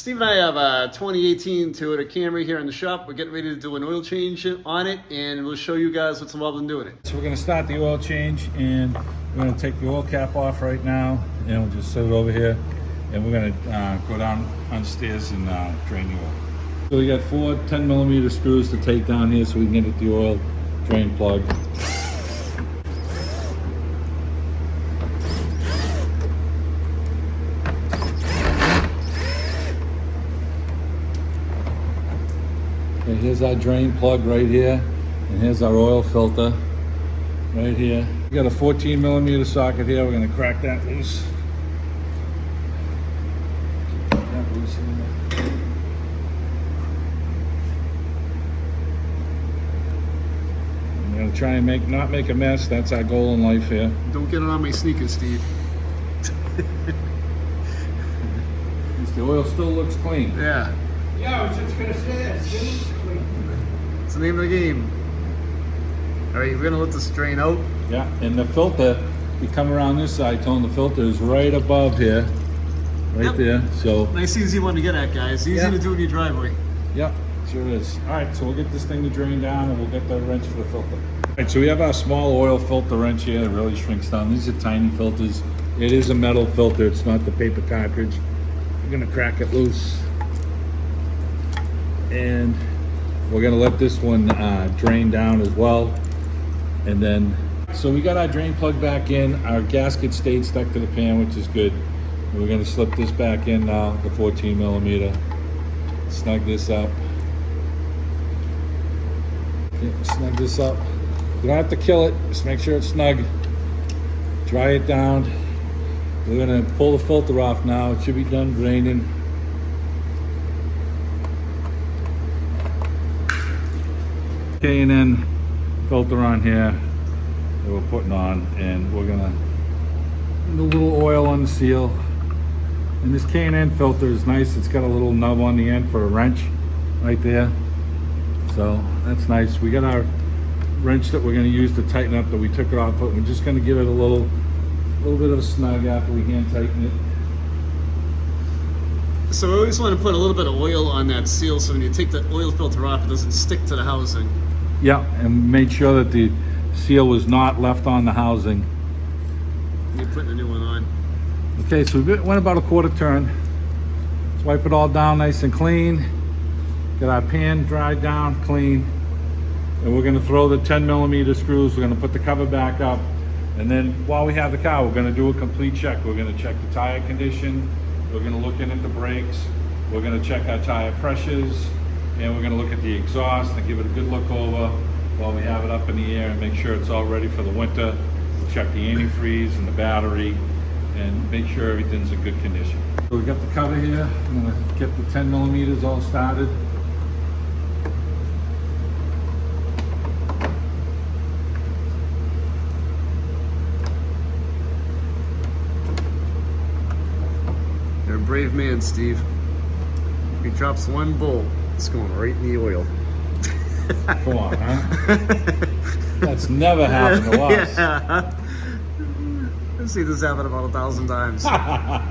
Steve and I have a 2018 Toyota Camry here in the shop. We're getting ready to do an oil change on it, and we'll show you guys what's involved in doing it. So we're going to start the oil change, and we're going to take the oil cap off right now, and we'll just set it over here, and we're going to go downstairs and drain the oil. So we got 4 10mm screws to take down here so we can get at the oil drain plug. Okay, here's our drain plug right here, and here's our oil filter right here. We got a 14mm socket here. We're going to crack that loose. That loose in there. I'm going to try and not make a mess. That's our goal in life here. Don't get it on my sneakers, Steve. The oil still looks clean. Yeah. Yeah, I was just gonna say that. It is clean. It's the name of the game. All right, we're gonna let this drain out. Yeah, and the filter, we come around this side, Tone, the filter is right above here, right Yep. there. So, Nice, easy one to get at, guys. Easy Yeah. to do in your driveway. yep, sure is. All right, so we'll get this thing to drain down, and we'll get the wrench for the filter. All right, so we have our small oil filter wrench here. It really shrinks down. These are tiny filters. It is a metal filter. It's not the paper cartridge. We're gonna crack it loose, and we're gonna let this one drain down as well. And then, so we got our drain plug back in. Our gasket stayed stuck to the pan, which is good. And we're gonna slip this back in now, the 14mm. Snug this up. Okay, snug this up. You don't have to kill it, just make sure it's snug. Dry it down. We're gonna pull the filter off now. It should be done draining. K&N filter on here that we're putting on, and we're gonna put a little oil on the seal. And this K&N filter is nice. It's got a little nub on the end for a wrench right there. So that's nice. We got our wrench that we're gonna use to tighten up that we took it off, but we're just gonna give it a little bit of a snug after we hand tighten it. So we always want to put a little bit of oil on that seal so when you take the oil filter off, it doesn't stick to the housing. Yeah, and made sure that the seal was not left on the housing. You're putting a new one on. Okay, so we went about a quarter turn. Let's wipe it all down nice and clean. Get our pan dried down, clean. And we're gonna throw the 10mm screws. We're gonna put the cover back up. And then while we have the car, we're gonna do a complete check. We're gonna check the tire condition. We're gonna look in at the brakes. We're gonna check our tire pressures. And we're gonna look at the exhaust and give it a good look over while we have it up in the air and make sure it's all ready for the winter. We'll check the antifreeze and the battery and make sure everything's in good condition. So we got the cover here. I'm gonna get the 10mm all started. You're a brave man, Steve. If he drops one bolt, it's going right in the oil. Come on, huh? That's never happened to us. Yeah. I've seen this happen about 1,000 times.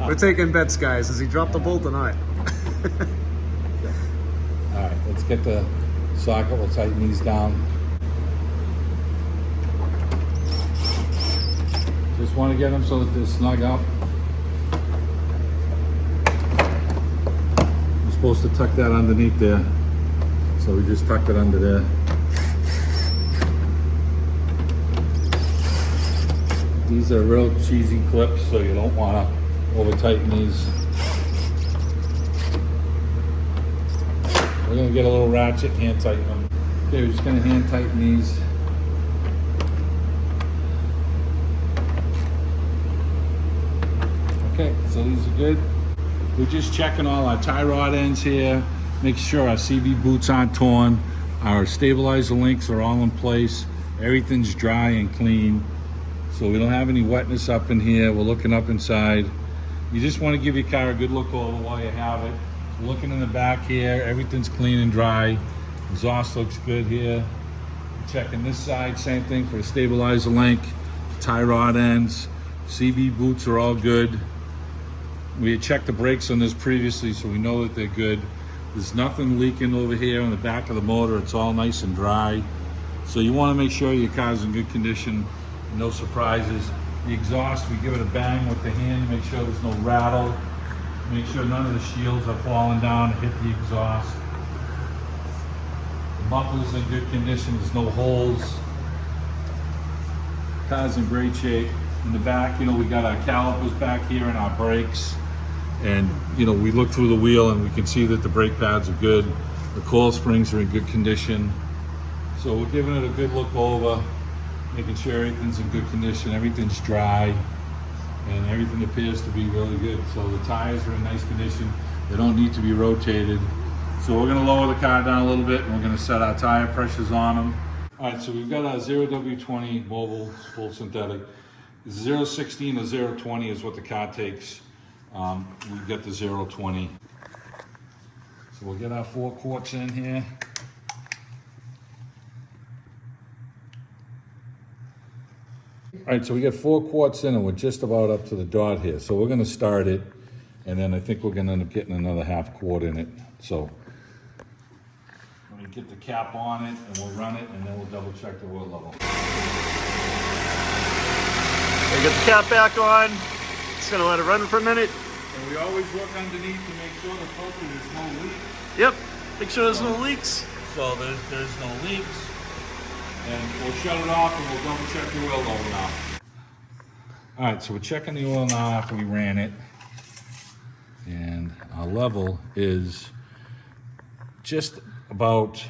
We're taking bets, guys. Does he drop the bolt or not? All right, let's get the socket. We'll tighten these down. Just want to get them so that they're snug up. We're supposed to tuck that underneath there. So we just tucked it under there. These are real cheesy clips, so you don't want to over tighten these. We're going to get a little ratchet, hand tighten them. Okay, we're just going to hand tighten these. Okay, so these are good. We're just checking all our tie rod ends here. Make sure our CV boots aren't torn. Our stabilizer links are all in place. Everything's dry and clean. So we don't have any wetness up in here. We're looking up inside. You just want to give your car a good look over while you have it. Looking in the back here, everything's clean and dry. Exhaust looks good here. Checking this side, same thing for the stabilizer link, tie rod ends. CV boots are all good. We had checked the brakes on this previously, so we know that they're good. There's nothing leaking over here on the back of the motor. It's all nice and dry. So you want to make sure your car's in good condition, no surprises. The exhaust, we give it a bang with the hand to make sure there's no rattle. Make sure none of the shields are falling down and hit the exhaust. The muffler's in good condition, there's no holes. Car's in great shape. In the back, we got our calipers back here and our brakes. And, we look through the wheel and we can see that the brake pads are good. The coil springs are in good condition. So we're giving it a good look over, making sure everything's in good condition, everything's dry, and everything appears to be really good. So the tires are in nice condition. They don't need to be rotated. So we're gonna lower the car down a little bit and we're gonna set our tire pressures on them. All right, so we've got our 0W20 mobile, full synthetic. 016 or 020 is what the car takes. We get the 020. So we'll get our 4 quarts in here. All right, so we got 4 quarts in and we're just about up to the dot here. So we're gonna start it, and then I think we're gonna end up getting another half quart in it. So let me get the cap on it and we'll run it and then we'll double check the oil level. We get the cap back on. Just gonna let it run for a minute. And we always look underneath to make sure the filter there's no leak. Yep, make sure there's no leaks. So there's no leaks. And we'll shut it off and we'll double check the oil level now. All right, so we're checking the oil now after we ran it. And our level is just about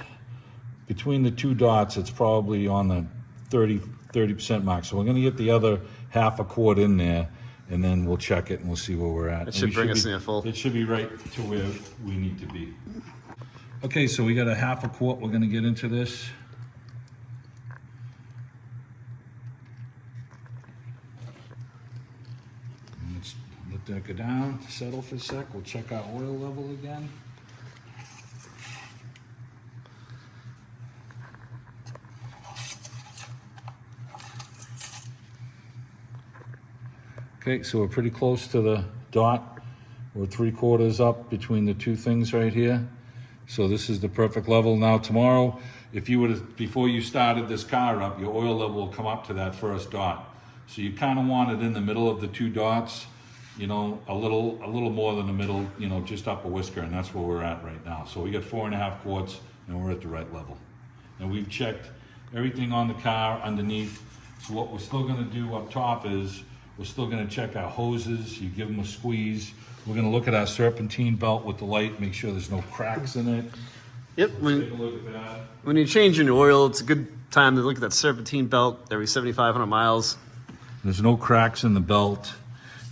between the 2 dots. It's probably on the 30% mark. So we're gonna get the other half a quart in there and then we'll check it and we'll see where we're at. It should bring us near full. It should be right to where we need to be. Okay, so we got a half a quart we're gonna get into this. Let's let that go down, settle for a sec. We'll check our oil level again. Okay, so we're pretty close to the dot. We're 3/4 up between the 2 things right here. So this is the perfect level. Now tomorrow, if you would, before you started this car up, your oil level will come up to that first dot. So you kind of want it in the middle of the 2 dots, a little more than the middle, just up a whisker, and that's where we're at right now. So we got 4.5 quarts, and we're at the right level. And we've checked everything on the car underneath. So what we're still gonna do up top is, we're still gonna check our hoses. You give them a squeeze. We're gonna look at our serpentine belt with the light, make sure there's no cracks in it. Yep, Let's take a look at that. when you're changing your oil, it's a good time to look at that serpentine belt every 7,500 miles. There's no cracks in the belt.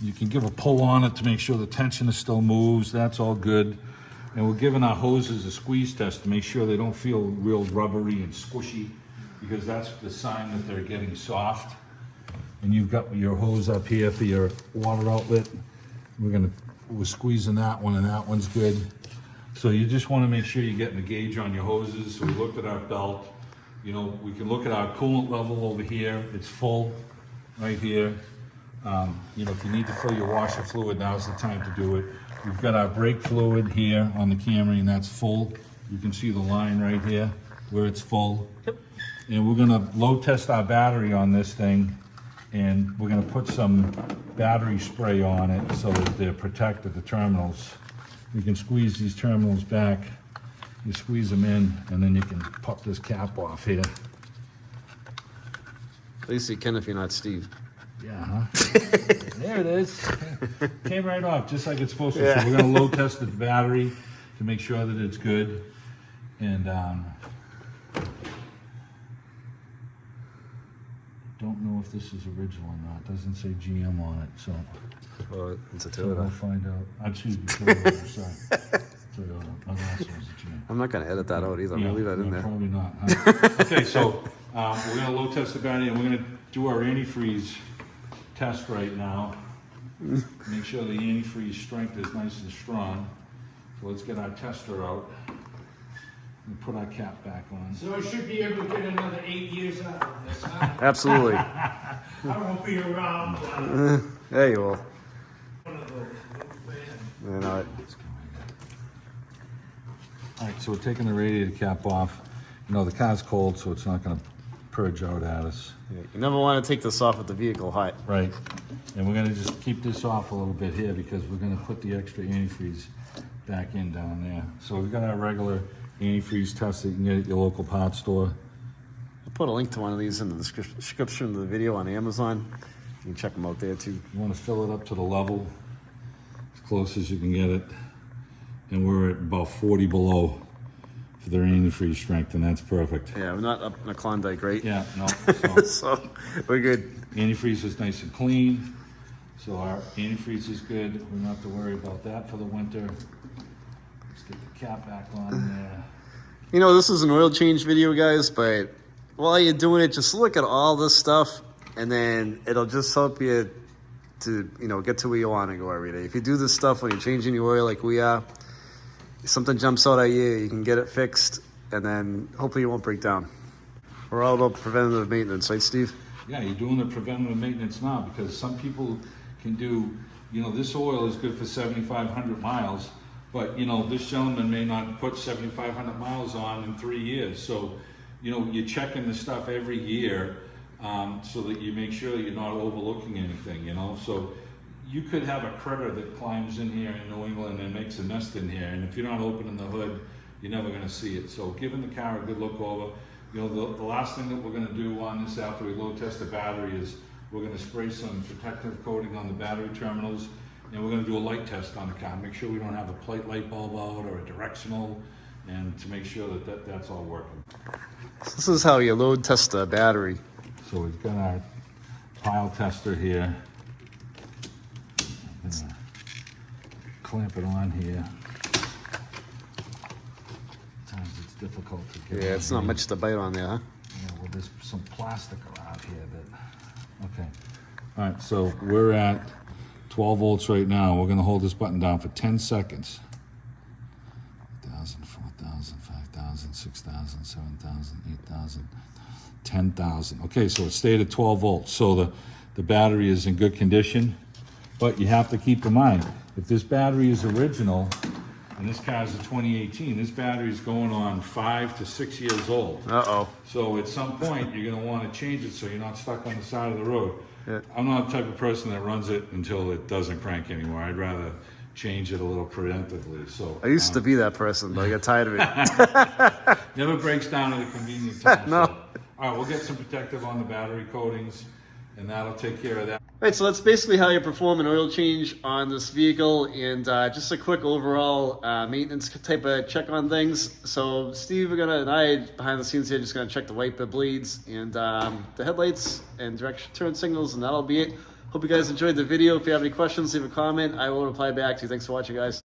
You can give a pull on it to make sure the tensioner still moves. That's all good. And we're giving our hoses a squeeze test to make sure they don't feel real rubbery and squishy, because that's the sign that they're getting soft. And you've got your hose up here for your water outlet. We're squeezing that one, and that one's good. So you just want to make sure you're getting the gauge on your hoses. So we looked at our belt. We can look at our coolant level over here. It's full right here. If you need to fill your washer fluid, now's the time to do it. We've got our brake fluid here on the Camry, and that's full. You can see the line right here where it's full. Yep. And we're gonna load test our battery on this thing, and we're gonna put some battery spray on it so that they're protected, the terminals. You can squeeze these terminals back. You squeeze them in, and then you can pop this cap off here. At least you can if you're not Steve. Yeah, huh? There it is. Came right off, just like it's supposed to. Yeah. So we're gonna load test the battery to make sure that it's good. And don't know if this is original or not. Doesn't say GM on it, so Well, it's a we'll Toyota. find out. Excuse me, Toyota, sorry. Toyota. My last one's a GM. I'm not gonna edit that out either. I'm gonna leave that in there. Probably not. Huh? Okay, so we're gonna load test the battery, and we're gonna do our antifreeze test right now. Make sure the antifreeze strength is nice and strong. So let's get our tester out and put our cap back on. So I should be able to get another 8 years out of this, huh? Absolutely. I won't be around. There you will. One of those. I know it. All right, so we're taking the radiator cap off. You know, the car's cold, so it's not gonna purge out at us. Yeah, you never want to take this off with the vehicle hot. Right, and we're gonna just keep this off a little bit here because we're gonna put the extra antifreeze back in down there. So we've got our regular antifreeze test that you can get at your local parts store. I'll put a link to one of these in the description of the video on Amazon. You can check them out there too. You wanna fill it up to the level, as close as you can get it. And we're at about 40 below for their antifreeze strength, and that's perfect. Yeah, we're not up in the Klondike, right? Yeah, no, so So we're good. antifreeze is nice and clean. So our antifreeze is good. We don't have to worry about that for the winter. Let's get the cap back on there. You know, this is an oil change video, guys, but while you're doing it, just look at all this stuff, and then it'll just help you to, you know, get to where you want to go every day. If you do this stuff when you're changing your oil like we are, something jumps out at you, you can get it fixed, and then hopefully it won't break down. We're all about preventative maintenance, right, Steve? Yeah, you're doing the preventative maintenance now because some people can do, you know, this oil is good for 7,500 miles, but, you know, this gentleman may not put 7,500 miles on in 3 years. So, you know, you're checking the stuff every year so that you make sure that you're not overlooking anything, you know. So you could have a critter that climbs in here in New England and makes a nest in here, and if you're not opening the hood, you're never gonna see it. So giving the car a good look over. You know, the last thing that we're gonna do on this after we load test the battery is we're gonna spray some protective coating on the battery terminals, and we're gonna do a light test on the car. Make sure we don't have a plate light bulb out or a directional, and to make sure that that's all working. So this is how you load test a battery. So we've got our pile tester here. I'm gonna clamp it on here. Sometimes it's difficult to get. Yeah, it's not much to bite on there, huh? Yeah, well, there's some plastic around here that. Okay. All right, so we're at 12 volts right now. We're gonna hold this button down for 10 seconds. 1,000, 4,000, 5,000, 6,000, 7,000, 8,000, 10,000. Okay, so it stayed at 12 volts. So the battery is in good condition, but you have to keep in mind, if this battery is original, and this car is a 2018, this battery is going on 5 to 6 years old. Uh-oh. So at some point, you're gonna wanna change it so you're not stuck on the side of the road. Yeah. I'm not the type of person that runs it until it doesn't crank anymore. I'd rather change it a little preemptively, so. I used to be that person, but I got tired of it. Never breaks down at a convenient time. No. So. All right, we'll get some protective on the battery coatings, and that'll take care of that. Right, so that's basically how you perform an oil change on this vehicle, and just a quick overall maintenance type of check on things. So Steve and I behind the scenes here just gonna check the wiper bleeds and the headlights and direction turn signals, and that'll be it. Hope you guys enjoyed the video. If you have any questions, leave a comment. I will reply back to you. Thanks for watching, guys.